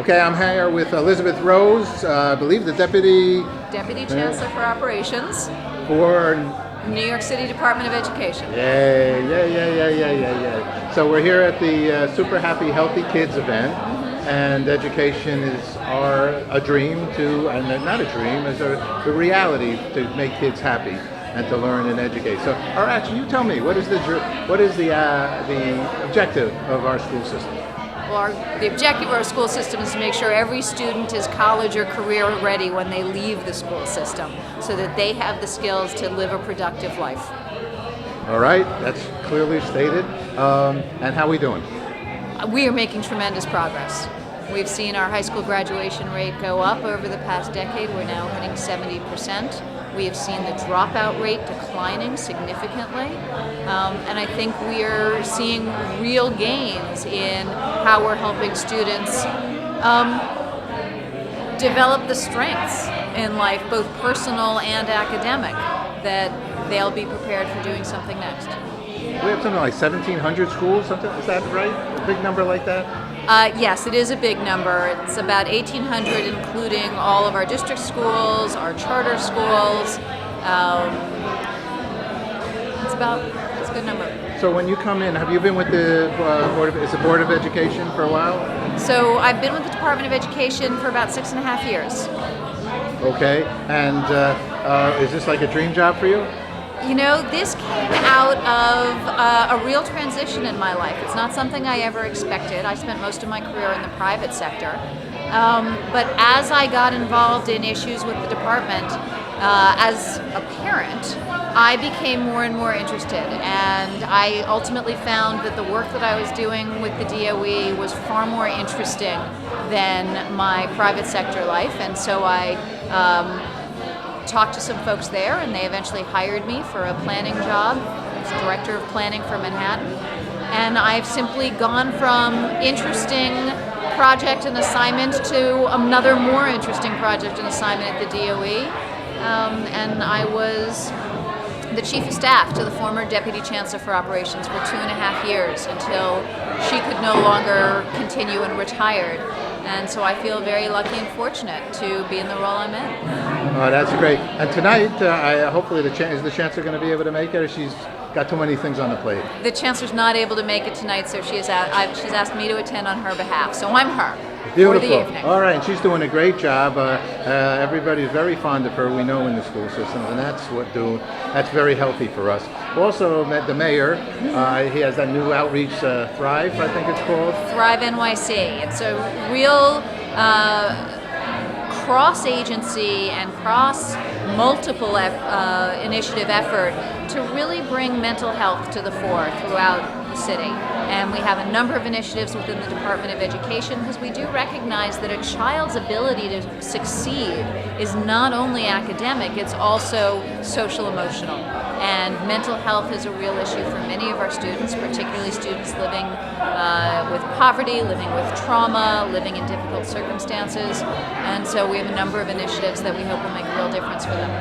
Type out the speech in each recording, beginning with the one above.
Okay, I'm here with Elizabeth Rose, I believe the Deputy Chancellor for Operations, for New York City Department of Education. Yeah. So we're here at the Super Happy Healthy Kids event, and education is a dream and not a dream, is a reality to make kids happy and to learn and educate. So, actually, you tell me, what is the objective of our school system? Well, the objective of our school system is to make sure every student is college or career ready when they leave the school system, so that they have the skills to live a productive life. All right, that's clearly stated. And how are we doing? We are making tremendous progress. We've seen our high school graduation rate go up over the past decade. We're now hitting 70%. We have seen the dropout rate declining significantly. And I think we are seeing real gains in how we're helping students develop the strengths in life, both personal and academic, that they'll be prepared for doing something next. We have something like 1,700 schools, something, is that right? A big number like that? Yes, it is a big number. It's about 1,800, including all of our district schools, our charter schools. It's a good number. So when you come in, have you been with the Board of Education for a while? So I've been with the Department of Education for about 6.5 years. Okay, and is this like a dream job for you? You know, this came out of a real transition in my life. It's not something I ever expected. I spent most of my career in the private sector. But as I got involved in issues with the department, as a parent, I became more and more interested. And I ultimately found that the work that I was doing with the DOE was far more interesting than my private sector life. And so I talked to some folks there, and they eventually hired me for a planning job as Director of Planning for Manhattan. And I've simply gone from interesting project and assignment to another more interesting project and assignment at the DOE. And I was the Chief of Staff to the former Deputy Chancellor for Operations for 2.5 years until she could no longer continue and retired. And so I feel very lucky and fortunate to be in the role I'm in. Oh, that's great. And tonight, hopefully, is the Chancellor going to be able to make it, or she's got too many things on the plate? The Chancellor's not able to make it tonight, so she's asked me to attend on her behalf. So I'm her. Beautiful. For the evening. All right, and she's doing a great job. Everybody's very fond of her, we know, in the school system, and that's very healthy for us. Also, met the mayor. He has that new outreach, Thrive, I think it's called. Thrive NYC. It's a real cross-agency and cross-multiple initiative effort to really bring mental health to the fore throughout the city. And we have a number of initiatives within the Department of Education, because we do recognize that a child's ability to succeed is not only academic, it's also social-emotional. And mental health is a real issue for many of our students, particularly students living with poverty, living with trauma, living in difficult circumstances. And so we have a number of initiatives that we hope will make a real difference for them.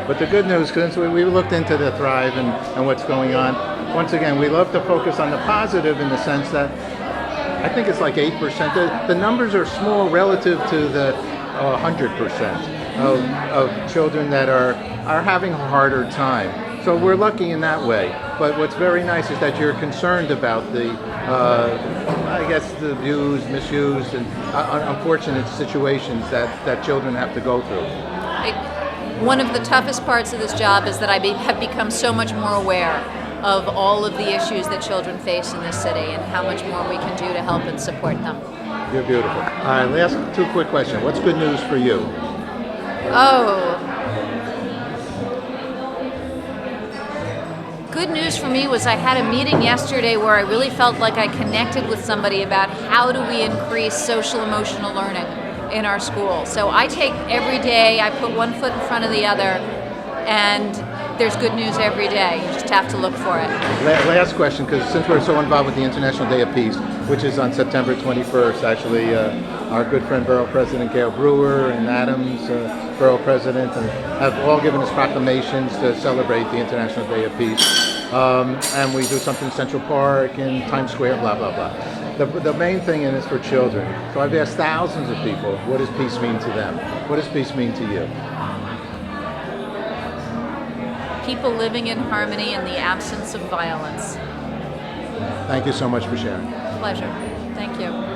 But the good news, since we looked into the Thrive and what's going on, once again, we love to focus on the positive in the sense that I think it's like 8%. The numbers are small relative to the 100% of children that are having a harder time. So we're lucky in that way. But what's very nice is that you're concerned about the abuse, misuse, and unfortunate situations that children have to go through. One of the toughest parts of this job is that I have become so much more aware of all of the issues that children face in this city and how much more we can do to help and support them. You're beautiful. All right, last two quick questions. What's good news for you? Good news for me was I had a meeting yesterday where I really felt like I connected with somebody about how do we increase social emotional learning in our school. So I take every day, I put one foot in front of the other, and there's good news every day. You just have to look for it. Last question, because since we're so involved with the International Day of Peace, which is on September 21st, actually, our good friend Borough President Gale Brewer and Adams, Borough President, and have all given us proclamations to celebrate the International Day of Peace. and we do something in Central Park, in Times Square, blah, blah, blah. The main thing is for children. So I've asked thousands of people, what does peace mean to them? What does peace mean to you? People living in harmony in the absence of violence. Thank you so much for sharing. Pleasure. Thank you.